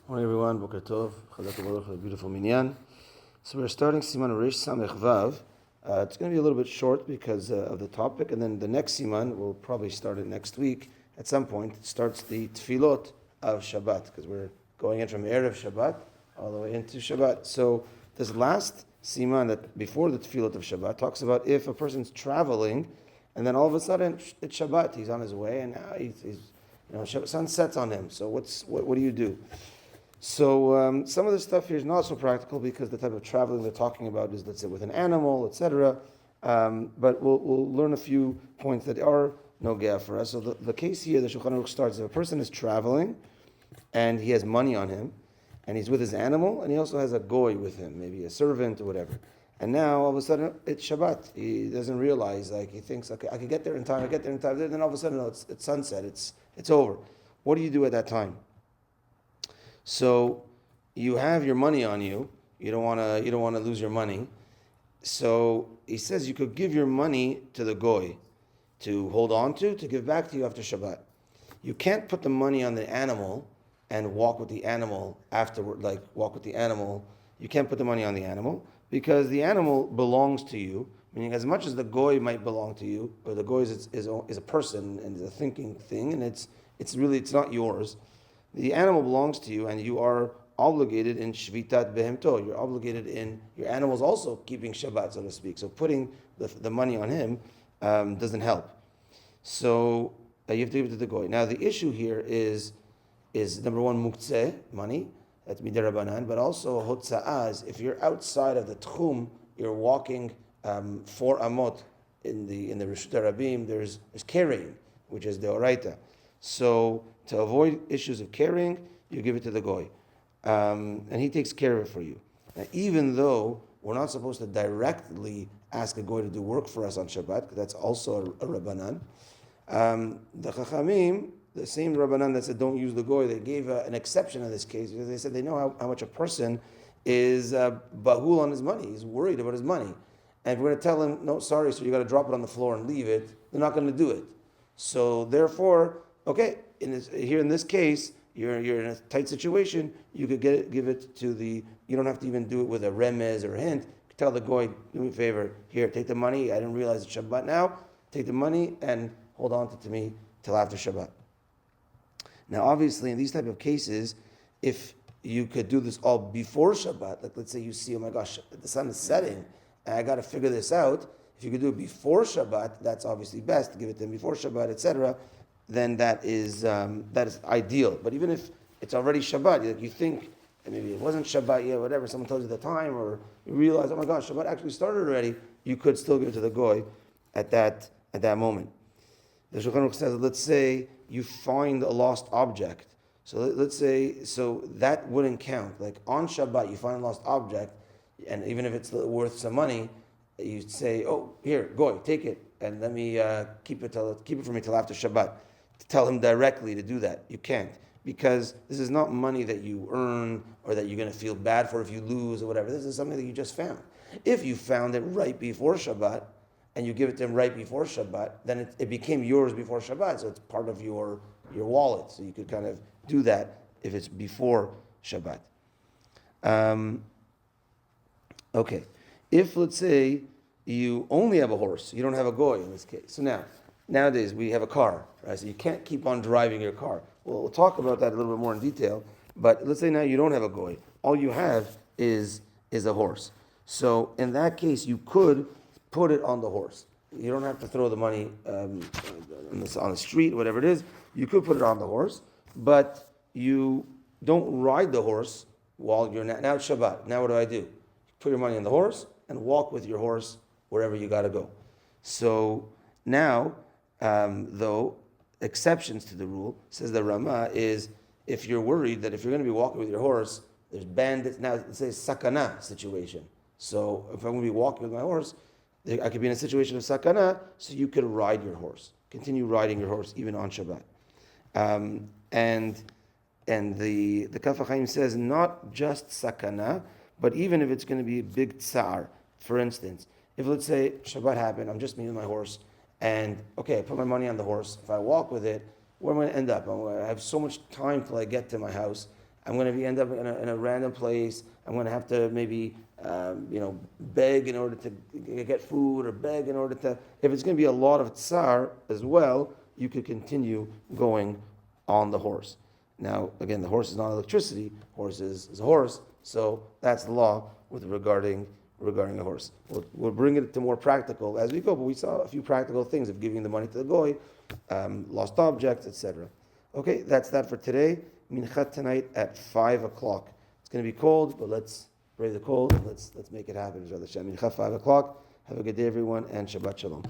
Morning everyone, Boker Tov, Chazak U'Baruch for the beautiful minyan. So we're starting Siman Reish Samech Vav. It's going to be a little bit short because of the topic, and then the next Siman, we'll probably start it next week. At some point, it starts the Tefillot of Shabbat, because we're going in from Erev Shabbat all the way into Shabbat. So this last Siman, that before the Tefillot of Shabbat, talks about if a person's traveling, and then all of a sudden it's Shabbat, he's on his way, and now he's sun sets on him. So what do you do? So some of the stuff here is not so practical because the type of traveling they're talking about is, let's say, with an animal, etc. But we'll learn a few points that are nogea for us. So the case here, the Shulchan Aruch starts, if a person is traveling and he has money on him, and he's with his animal, and he also has a goy with him, maybe a servant or whatever. And now all of a sudden it's Shabbat. He doesn't realize, he thinks, okay, I can get there in time. Then all of a sudden, no, it's sunset. It's over. What do you do at that time? So you have your money on you. You don't want to lose your money. So he says you could give your money to the goy to hold on to give back to you after Shabbat. You can't put the money on the animal and walk with the animal afterward, walk with the animal. You can't put the money on the animal because the animal belongs to you. Meaning, as much as the goy might belong to you, but the goy is a person and is a thinking thing, and it's not yours. The animal belongs to you, and you are obligated in shvitat behemto. You're obligated in your animal's also keeping Shabbat, so to speak. So putting the money on him doesn't help. So you have to give it to the goy. Now the issue here is number one, muktzeh, money, that's midirabanan, but also hotza'az. If you're outside of the tchum, you're walking 4 amot in the Rishut Rabim. There's carrying, which is the oraita. So to avoid issues of carrying, you give it to the goy, and he takes care of it for you. Now, even though we're not supposed to directly ask a goy to do work for us on Shabbat, because that's also a rabbanan. The Chachamim, the same rabbanan that said don't use the goy, they gave an exception in this case because they said they know how much a person is bahul on his money. He's worried about his money, and if we're going to tell him no, sorry, so you got to drop it on the floor and leave it, they're not going to do it. So therefore, okay, in this case, you're in a tight situation. You could give it to the. You don't have to even do it with a remez or a hint. You could tell the goy, do me a favor. Here, take the money. I didn't realize it's Shabbat now. Take the money and hold on to me till after Shabbat. Now, obviously, in these type of cases, if you could do this all before Shabbat, like let's say you see, oh my gosh, the sun is setting, and I got to figure this out. If you could do it before Shabbat, that's obviously best. To give it to them before Shabbat, etc. Then that is ideal. But even if it's already Shabbat, you think maybe it wasn't Shabbat yet, whatever, someone tells you the time, or you realize, oh my gosh, Shabbat actually started already, you could still give it to the goy at that moment. The Shulchan Aruch says, let's say you find a lost object. So let's say, so that wouldn't count. Like on Shabbat, you find a lost object, and even if it's worth some money, you say, oh, here, goy, take it, and let me keep it for me till after Shabbat. To tell him directly to do that. You can't, because this is not money that you earn or that you're going to feel bad for if you lose or whatever. This is something that you just found. If you found it right before Shabbat and you give it to him right before Shabbat, then it became yours before Shabbat, so it's part of your wallet. So you could kind of do that if it's before Shabbat. Okay. If, let's say, you only have a horse, you don't have a goy in this case. So nowadays we have a car, right? So you can't keep on driving your car. Well, we'll talk about that a little bit more in detail. But let's say now you don't have a goy. All you have is a horse. So in that case, you could put it on the horse. You don't have to throw the money on the street, whatever it is. You could put it on the horse, but you don't ride the horse while you're now it's Shabbat. Now what do? You put your money on the horse and walk with your horse wherever you got to go. So now, though, exceptions to the rule, says the Rama, is if you're worried that if you're going to be walking with your horse, there's bandits. Now, let's say sakana situation. So if I'm going to be walking with my horse, I could be in a situation of sakana, so you could ride your horse. Continue riding your horse even on Shabbat. And the Kaf HaChaim says not just sakana, but even if it's going to be a big tsar. For instance, if let's say Shabbat happened, I'm just me and my horse, and okay, I put my money on the horse. If I walk with it, where am I going to end up? I have so much time till I get to my house. I'm going to end up in a random place. I'm going to have to maybe, beg in order to get food or beg in order to. If it's going to be a lot of tsar as well, you could continue going on the horse. Now, again, the horse is not electricity. Horse is a horse. So that's the law regarding a horse. We'll bring it to more practical as we go, but we saw a few practical things of giving the money to the goy, lost objects, etc. Okay, that's that for today. Minchat tonight at 5 o'clock. It's going to be cold, but let's brave the cold and let's make it happen. Minchat 5 o'clock. Have a good day, everyone, and Shabbat Shalom.